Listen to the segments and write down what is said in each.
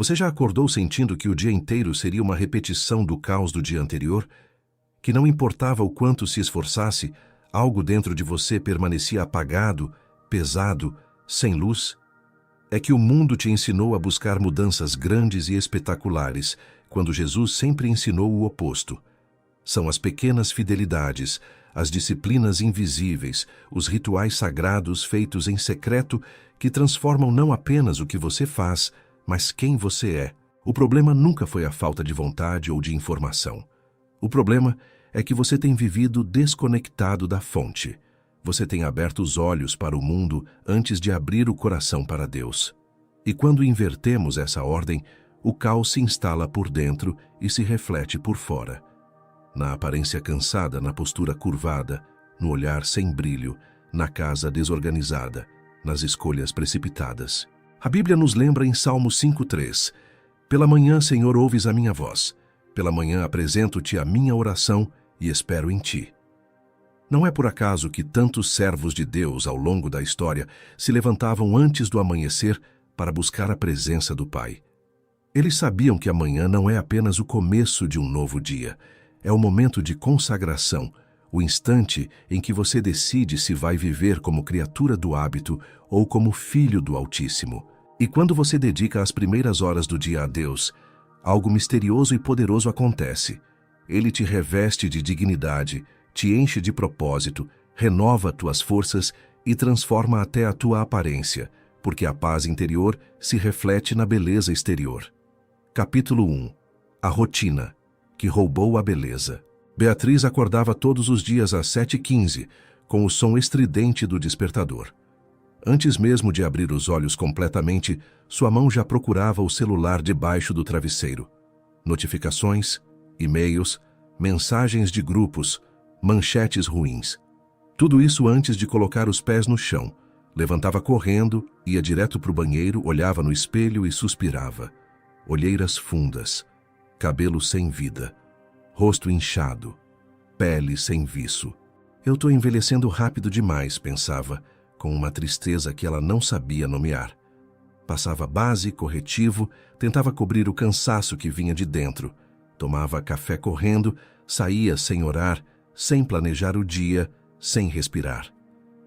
Você já acordou sentindo que o dia inteiro seria uma repetição do caos do dia anterior? Que não importava o quanto se esforçasse, algo dentro de você permanecia apagado, pesado, sem luz? É que o mundo te ensinou a buscar mudanças grandes e espetaculares, quando Jesus sempre ensinou o oposto. São as pequenas fidelidades, as disciplinas invisíveis, os rituais sagrados feitos em secreto que transformam não apenas o que você faz, mas quem você é. O problema nunca foi a falta de vontade ou de informação. O problema é que você tem vivido desconectado da fonte. Você tem aberto os olhos para o mundo antes de abrir o coração para Deus. E quando invertemos essa ordem, o caos se instala por dentro e se reflete por fora. Na aparência cansada, na postura curvada, no olhar sem brilho, na casa desorganizada, nas escolhas precipitadas. A Bíblia nos lembra em Salmo 5:3: Pela manhã, Senhor, ouves a minha voz. Pela manhã apresento-te a minha oração e espero em ti. Não é por acaso que tantos servos de Deus ao longo da história se levantavam antes do amanhecer para buscar a presença do Pai. Eles sabiam que amanhã não é apenas o começo de um novo dia, é o momento de consagração, o instante em que você decide se vai viver como criatura do hábito ou como filho do Altíssimo. E quando você dedica as primeiras horas do dia a Deus, algo misterioso e poderoso acontece. Ele te reveste de dignidade, te enche de propósito, renova tuas forças e transforma até a tua aparência, porque a paz interior se reflete na beleza exterior. Capítulo 1. A rotina, que roubou a beleza. Beatriz acordava todos os dias às 7h15, com o som estridente do despertador. Antes mesmo de abrir os olhos completamente, sua mão já procurava o celular debaixo do travesseiro. Notificações, e-mails, mensagens de grupos, manchetes ruins. Tudo isso antes de colocar os pés no chão. Levantava correndo, ia direto para o banheiro, olhava no espelho e suspirava. Olheiras fundas, cabelo sem vida, rosto inchado, pele sem viço. Eu estou envelhecendo rápido demais, pensava, com uma tristeza que ela não sabia nomear. Passava base, corretivo, tentava cobrir o cansaço que vinha de dentro. Tomava café correndo, saía sem orar, sem planejar o dia, sem respirar.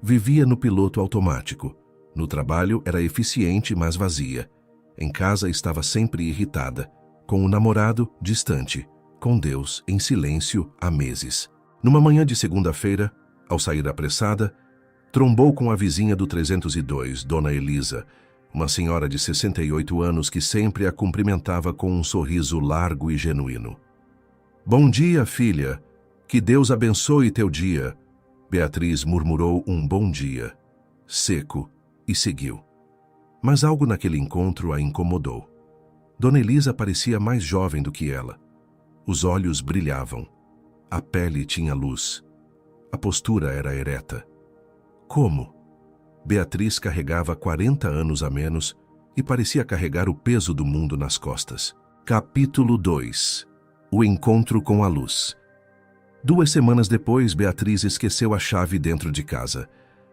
Vivia no piloto automático. No trabalho era eficiente, mas vazia. Em casa estava sempre irritada. Com o namorado, distante. Com Deus, em silêncio, há meses. Numa manhã de segunda-feira, ao sair apressada, trombou com a vizinha do 302, Dona Elisa, uma senhora de 68 anos que sempre a cumprimentava com um sorriso largo e genuíno. "Bom dia, filha. Que Deus abençoe teu dia." Beatriz murmurou um bom dia, seco, e seguiu. Mas algo naquele encontro a incomodou. Dona Elisa parecia mais jovem do que ela. Os olhos brilhavam. A pele tinha luz. A postura era ereta. Como? Beatriz carregava 40 anos a menos e parecia carregar o peso do mundo nas costas. Capítulo 2. O encontro com a luz. 2 semanas depois, Beatriz esqueceu a chave dentro de casa.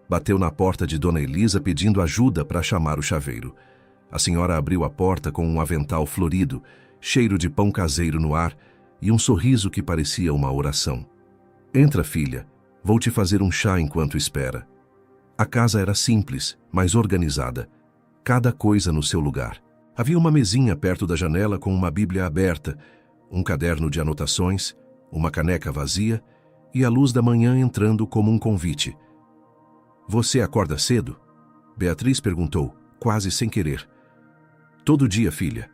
Bateu na porta de Dona Elisa pedindo ajuda para chamar o chaveiro. A senhora abriu a porta com um avental florido, cheiro de pão caseiro no ar e um sorriso que parecia uma oração. "Entra, filha. Vou te fazer um chá enquanto espera." A casa era simples, mas organizada. Cada coisa no seu lugar. Havia uma mesinha perto da janela com uma Bíblia aberta, um caderno de anotações, uma caneca vazia e a luz da manhã entrando como um convite. "Você acorda cedo?" Beatriz perguntou, quase sem querer. "Todo dia, filha.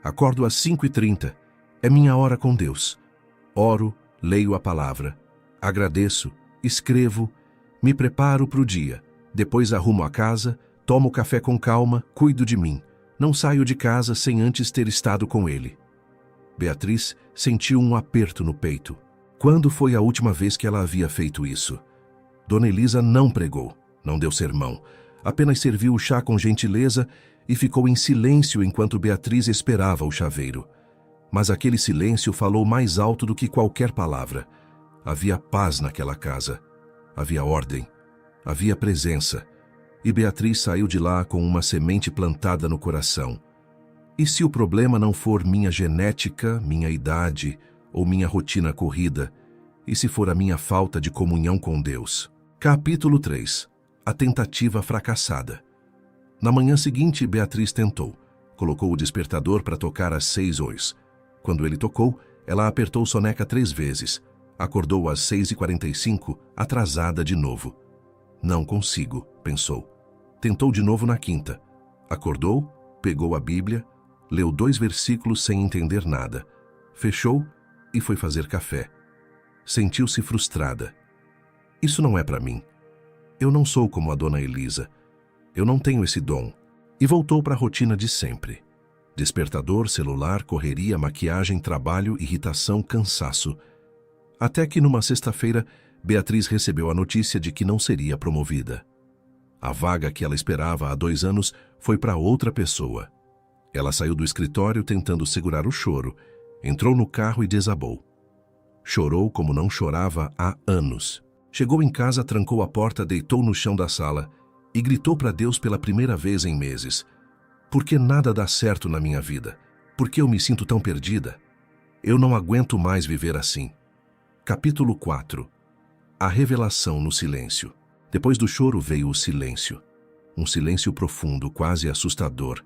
Acordo às 5h30. É minha hora com Deus. Oro, leio a palavra, agradeço, escrevo, me preparo para o dia. Depois arrumo a casa, tomo café com calma, cuido de mim. Não saio de casa sem antes ter estado com ele." Beatriz sentiu um aperto no peito. Quando foi a última vez que ela havia feito isso? Dona Elisa não pregou, não deu sermão. Apenas serviu o chá com gentileza e ficou em silêncio enquanto Beatriz esperava o chaveiro. Mas aquele silêncio falou mais alto do que qualquer palavra. Havia paz naquela casa. Havia ordem. Havia presença. E Beatriz saiu de lá com uma semente plantada no coração. E se o problema não for minha genética, minha idade ou minha rotina corrida? E se for a minha falta de comunhão com Deus? Capítulo 3. A tentativa fracassada. Na manhã seguinte, Beatriz tentou. Colocou o despertador para tocar às 6 horas. Quando ele tocou, ela apertou soneca 3 vezes. Acordou às 6h45, atrasada de novo. Não consigo, pensou. Tentou de novo na quinta. Acordou, pegou a Bíblia, leu 2 versículos sem entender nada. Fechou e foi fazer café. Sentiu-se frustrada. Isso não é para mim. Eu não sou como a dona Elisa. Eu não tenho esse dom. E voltou para a rotina de sempre. Despertador, celular, correria, maquiagem, trabalho, irritação, cansaço. Até que numa sexta-feira, Beatriz recebeu a notícia de que não seria promovida. A vaga que ela esperava há 2 anos foi para outra pessoa. Ela saiu do escritório tentando segurar o choro, entrou no carro e desabou. Chorou como não chorava há anos. Chegou em casa, trancou a porta, deitou no chão da sala e gritou para Deus pela primeira vez em meses. Por que nada dá certo na minha vida? Por que eu me sinto tão perdida? Eu não aguento mais viver assim. Capítulo 4. A revelação no silêncio. Depois do choro veio o silêncio. Um silêncio profundo, quase assustador.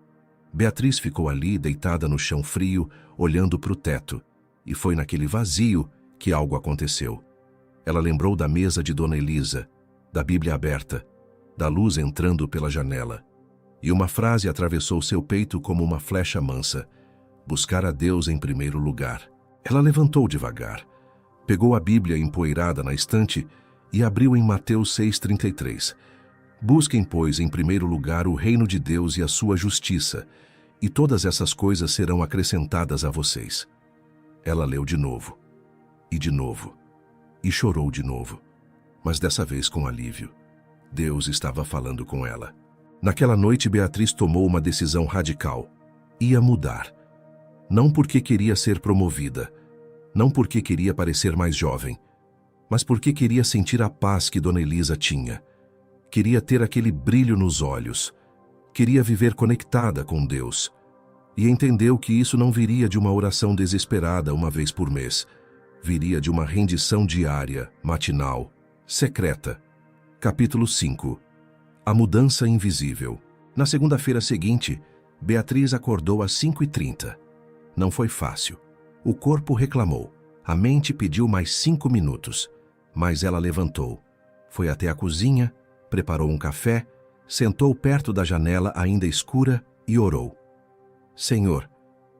Beatriz ficou ali, deitada no chão frio, olhando para o teto. E foi naquele vazio que algo aconteceu. Ela lembrou da mesa de Dona Elisa, da Bíblia aberta, da luz entrando pela janela. E uma frase atravessou seu peito como uma flecha mansa. Buscar a Deus em primeiro lugar. Ela levantou devagar, pegou a Bíblia empoeirada na estante e abriu em Mateus 6,33. Busquem, pois, em primeiro lugar o reino de Deus e a sua justiça, e todas essas coisas serão acrescentadas a vocês. Ela leu de novo, e chorou de novo, mas dessa vez com alívio. Deus estava falando com ela. Naquela noite, Beatriz tomou uma decisão radical. Ia mudar. Não porque queria ser promovida, não porque queria parecer mais jovem, mas porque queria sentir a paz que Dona Elisa tinha. Queria ter aquele brilho nos olhos. Queria viver conectada com Deus. E entendeu que isso não viria de uma oração desesperada uma vez por mês. Viria de uma rendição diária, matinal, secreta. Capítulo 5. A mudança invisível. Na segunda-feira seguinte, Beatriz acordou às 5h30. Não foi fácil. O corpo reclamou. A mente pediu mais 5 minutos. Mas ela levantou. Foi até a cozinha, preparou um café, sentou perto da janela ainda escura e orou. Senhor,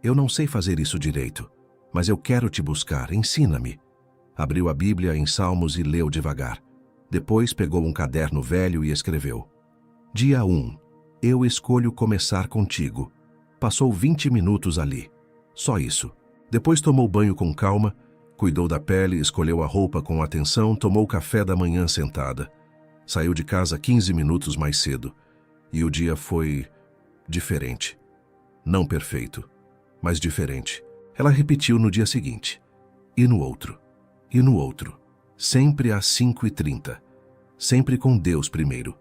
eu não sei fazer isso direito, mas eu quero te buscar, ensina-me. Abriu a Bíblia em Salmos e leu devagar. Depois pegou um caderno velho e escreveu. Dia 1. Eu escolho começar contigo. Passou 20 minutos ali. Só isso. Depois tomou banho com calma, cuidou da pele, escolheu a roupa com atenção, tomou café da manhã sentada. Saiu de casa 15 minutos mais cedo. E o dia foi diferente. Não perfeito, mas diferente. Ela repetiu no dia seguinte. E no outro. E no outro. Sempre às 5h30. Sempre com Deus primeiro.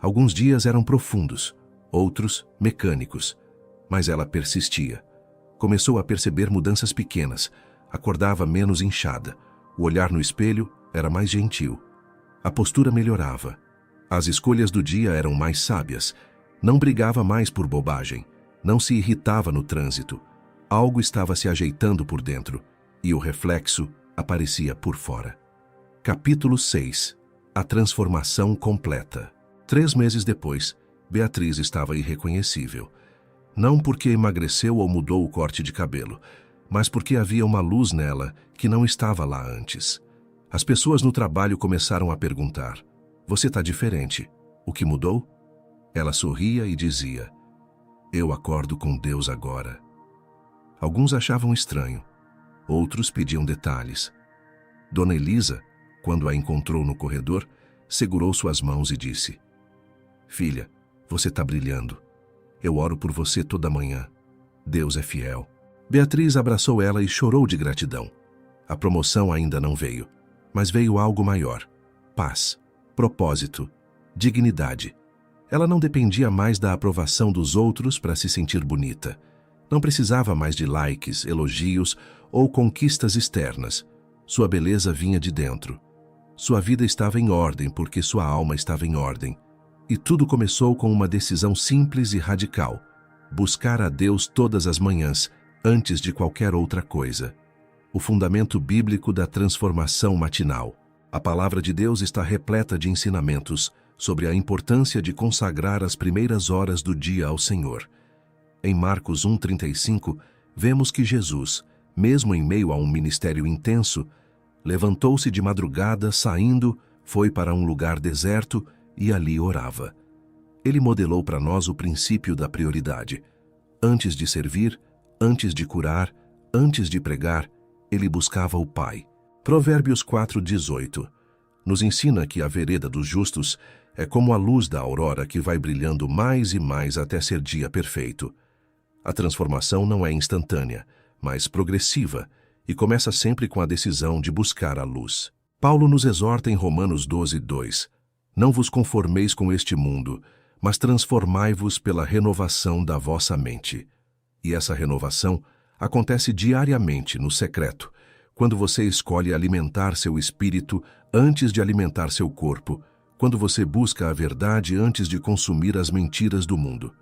Alguns dias eram profundos, outros mecânicos. Mas ela persistia. Começou a perceber mudanças pequenas. Acordava menos inchada. O olhar no espelho era mais gentil. A postura melhorava. As escolhas do dia eram mais sábias. Não brigava mais por bobagem. Não se irritava no trânsito. Algo estava se ajeitando por dentro. E o reflexo aparecia por fora. Capítulo 6. A transformação completa. 3 meses depois, Beatriz estava irreconhecível. Não porque emagreceu ou mudou o corte de cabelo, mas porque havia uma luz nela que não estava lá antes. As pessoas no trabalho começaram a perguntar: você está diferente. O que mudou? Ela sorria e dizia: eu acordo com Deus agora. Alguns achavam estranho. Outros pediam detalhes. Dona Elisa, quando a encontrou no corredor, segurou suas mãos e disse: filha, você está brilhando. Eu oro por você toda manhã. Deus é fiel. Beatriz abraçou ela e chorou de gratidão. A promoção ainda não veio, mas veio algo maior: paz, propósito, dignidade. Ela não dependia mais da aprovação dos outros para se sentir bonita. Não precisava mais de likes, elogios ou conquistas externas. Sua beleza vinha de dentro. Sua vida estava em ordem porque sua alma estava em ordem. E tudo começou com uma decisão simples e radical: buscar a Deus todas as manhãs, antes de qualquer outra coisa. O fundamento bíblico da transformação matinal. A palavra de Deus está repleta de ensinamentos sobre a importância de consagrar as primeiras horas do dia ao Senhor. Em Marcos 1:35, vemos que Jesus, mesmo em meio a um ministério intenso, levantou-se de madrugada, saindo, foi para um lugar deserto e ali orava. Ele modelou para nós o princípio da prioridade. Antes de servir, antes de curar, antes de pregar, ele buscava o Pai. Provérbios 4:18 nos ensina que a vereda dos justos é como a luz da aurora que vai brilhando mais e mais até ser dia perfeito. A transformação não é instantânea, mas progressiva, e começa sempre com a decisão de buscar a luz. Paulo nos exorta em Romanos 12:2: Não vos conformeis com este mundo, mas transformai-vos pela renovação da vossa mente. E essa renovação acontece diariamente no secreto, quando você escolhe alimentar seu espírito antes de alimentar seu corpo, quando você busca a verdade antes de consumir as mentiras do mundo.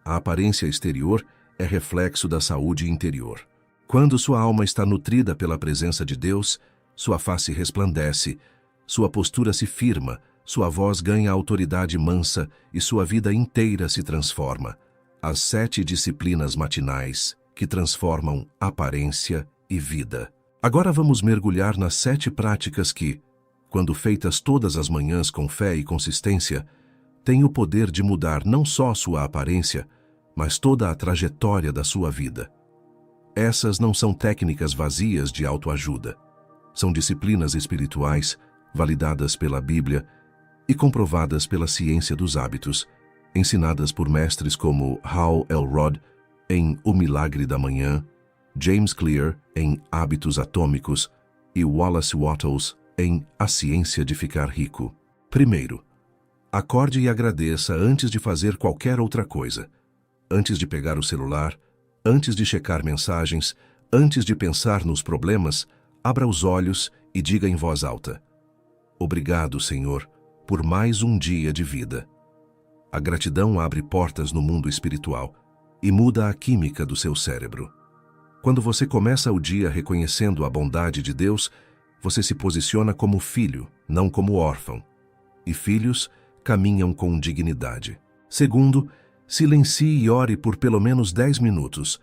A aparência exterior é reflexo da saúde interior. Quando sua alma está nutrida pela presença de Deus, sua face resplandece, sua postura se firma, sua voz ganha autoridade mansa e sua vida inteira se transforma. As 7 disciplinas matinais que transformam aparência e vida. Agora vamos mergulhar nas 7 práticas que, quando feitas todas as manhãs com fé e consistência, têm o poder de mudar não só sua aparência, mas toda a trajetória da sua vida. Essas não são técnicas vazias de autoajuda. São disciplinas espirituais, validadas pela Bíblia e comprovadas pela ciência dos hábitos, ensinadas por mestres como Hal Elrod em O Milagre da Manhã, James Clear em Hábitos Atômicos e Wallace Wattles em A Ciência de Ficar Rico. Primeiro, acorde e agradeça antes de fazer qualquer outra coisa. Antes de pegar o celular, antes de checar mensagens, antes de pensar nos problemas, abra os olhos e diga em voz alta: Obrigado, Senhor, por mais um dia de vida. A gratidão abre portas no mundo espiritual e muda a química do seu cérebro. Quando você começa o dia reconhecendo a bondade de Deus, você se posiciona como filho, não como órfão. E filhos caminham com dignidade. Segundo, silencie e ore por pelo menos 10 minutos.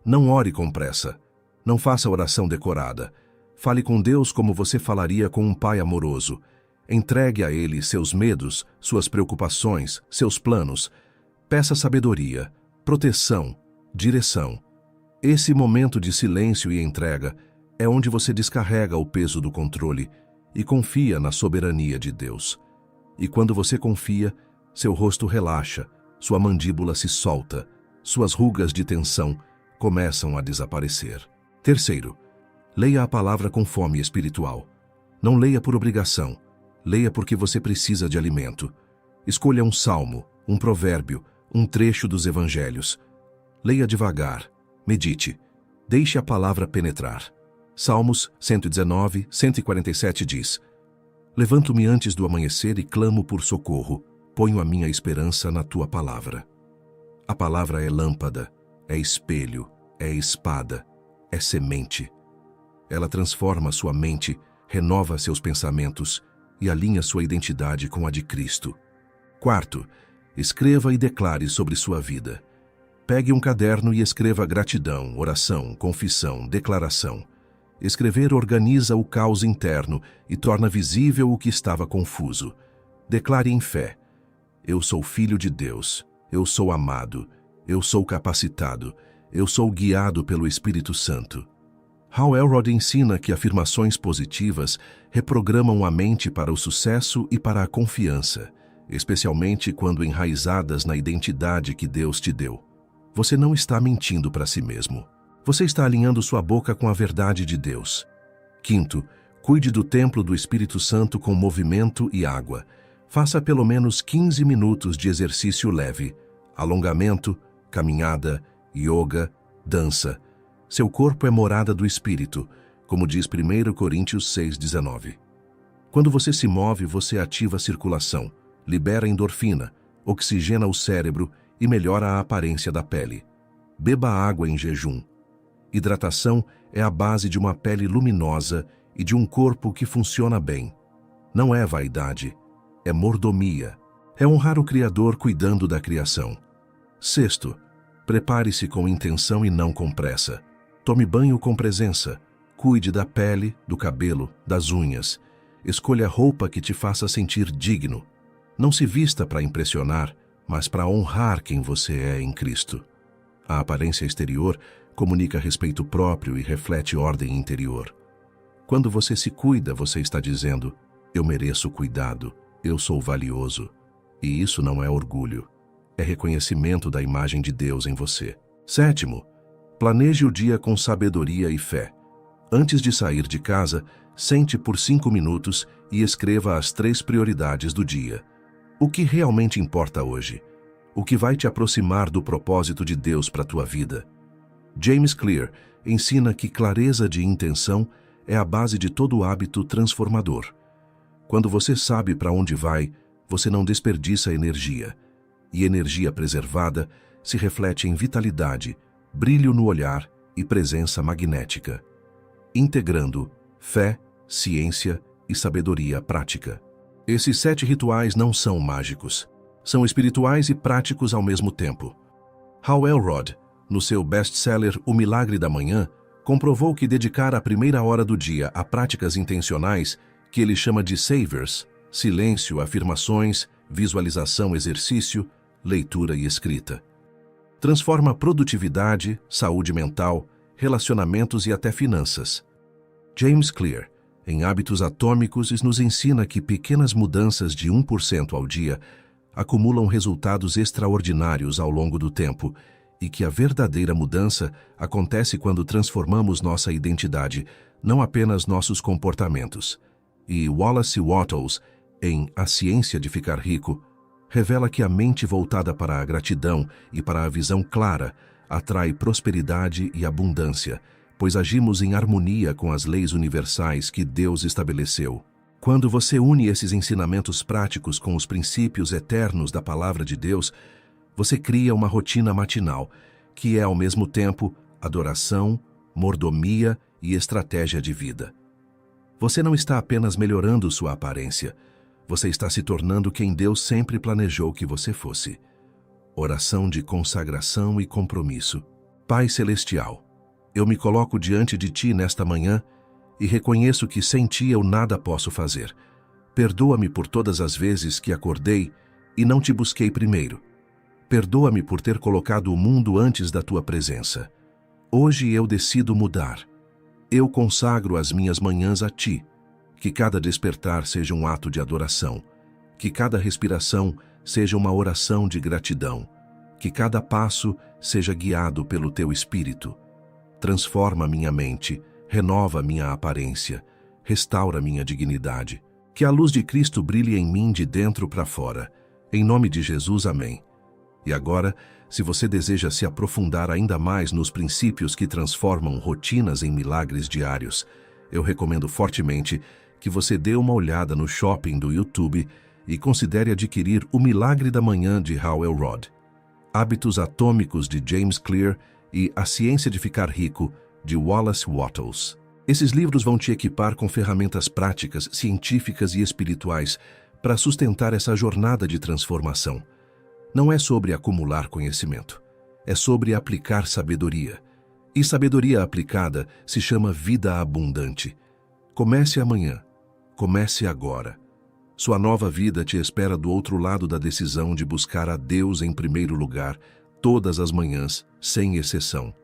Não ore com pressa. Não faça oração decorada. Fale com Deus como você falaria com um pai amoroso. Entregue a Ele seus medos, suas preocupações, seus planos. Peça sabedoria, proteção, direção. Esse momento de silêncio e entrega é onde você descarrega o peso do controle e confia na soberania de Deus. E quando você confia, seu rosto relaxa, sua mandíbula se solta, suas rugas de tensão começam a desaparecer. Terceiro, leia a palavra com fome espiritual. Não leia por obrigação, leia porque você precisa de alimento. Escolha um salmo, um provérbio, um trecho dos evangelhos. Leia devagar, medite, deixe a palavra penetrar. Salmos 119, 147 diz: Levanto-me antes do amanhecer e clamo por socorro, ponho a minha esperança na tua palavra. A palavra é lâmpada, é espelho, é espada, é semente. Ela transforma sua mente, renova seus pensamentos e alinha sua identidade com a de Cristo. Quarto, escreva e declare sobre sua vida. Pegue um caderno e escreva gratidão, oração, confissão, declaração. Escrever organiza o caos interno e torna visível o que estava confuso. Declare em fé: Eu sou filho de Deus, eu sou amado, eu sou capacitado, eu sou guiado pelo Espírito Santo. Hal Elrod ensina que afirmações positivas reprogramam a mente para o sucesso e para a confiança, especialmente quando enraizadas na identidade que Deus te deu. Você não está mentindo para si mesmo. Você está alinhando sua boca com a verdade de Deus. Quinto, cuide do templo do Espírito Santo com movimento e água. Faça pelo menos 15 minutos de exercício leve, alongamento, caminhada, yoga, dança. Seu corpo é morada do Espírito, como diz 1 Coríntios 6,19. Quando você se move, você ativa a circulação, libera endorfina, oxigena o cérebro e melhora a aparência da pele. Beba água em jejum. Hidratação é a base de uma pele luminosa e de um corpo que funciona bem. Não é vaidade, é mordomia. É honrar o Criador cuidando da criação. Sexto, prepare-se com intenção e não com pressa. Tome banho com presença. Cuide da pele, do cabelo, das unhas. Escolha roupa que te faça sentir digno. Não se vista para impressionar, mas para honrar quem você é em Cristo. A aparência exterior comunica respeito próprio e reflete ordem interior. Quando você se cuida, você está dizendo: eu mereço cuidado, eu sou valioso. E isso não é orgulho, é reconhecimento da imagem de Deus em você. Sétimo, planeje o dia com sabedoria e fé. Antes de sair de casa, sente por 5 minutos e escreva as 3 prioridades do dia. O que realmente importa hoje? O que vai te aproximar do propósito de Deus para a tua vida? James Clear ensina que clareza de intenção é a base de todo hábito transformador. Quando você sabe para onde vai, você não desperdiça energia. E energia preservada se reflete em vitalidade, brilho no olhar e presença magnética. Integrando fé, ciência e sabedoria prática. Esses 7 rituais não são mágicos. São espirituais e práticos ao mesmo tempo. Hal Elrod, no seu best-seller O Milagre da Manhã, comprovou que dedicar a primeira hora do dia a práticas intencionais, que ele chama de savers, silêncio, afirmações, visualização, exercício, leitura e escrita, transforma produtividade, saúde mental, relacionamentos e até finanças. James Clear, em Hábitos Atômicos, nos ensina que pequenas mudanças de 1% ao dia acumulam resultados extraordinários ao longo do tempo e que a verdadeira mudança acontece quando transformamos nossa identidade, não apenas nossos comportamentos. E Wallace Wattles, em A Ciência de Ficar Rico, revela que a mente voltada para a gratidão e para a visão clara atrai prosperidade e abundância, pois agimos em harmonia com as leis universais que Deus estabeleceu. Quando você une esses ensinamentos práticos com os princípios eternos da Palavra de Deus, você cria uma rotina matinal, que é ao mesmo tempo adoração, mordomia e estratégia de vida. Você não está apenas melhorando sua aparência, você está se tornando quem Deus sempre planejou que você fosse. Oração de consagração e compromisso. Pai Celestial, eu me coloco diante de Ti nesta manhã e reconheço que sem Ti eu nada posso fazer. Perdoa-me por todas as vezes que acordei e não Te busquei primeiro. Perdoa-me por ter colocado o mundo antes da Tua presença. Hoje eu decido mudar. Eu consagro as minhas manhãs a Ti. Que cada despertar seja um ato de adoração. Que cada respiração seja uma oração de gratidão. Que cada passo seja guiado pelo Teu Espírito. Transforma minha mente, renova minha aparência, restaura minha dignidade. Que a luz de Cristo brilhe em mim de dentro para fora. Em nome de Jesus, amém. E agora, se você deseja se aprofundar ainda mais nos princípios que transformam rotinas em milagres diários, eu recomendo fortemente que você dê uma olhada no shopping do YouTube e considere adquirir O Milagre da Manhã de Hal Elrod, Hábitos Atômicos de James Clear e A Ciência de Ficar Rico de Wallace Wattles. Esses livros vão te equipar com ferramentas práticas, científicas e espirituais para sustentar essa jornada de transformação. Não é sobre acumular conhecimento, é sobre aplicar sabedoria. E sabedoria aplicada se chama vida abundante. Comece amanhã. Comece agora. Sua nova vida te espera do outro lado da decisão de buscar a Deus em primeiro lugar, todas as manhãs, sem exceção.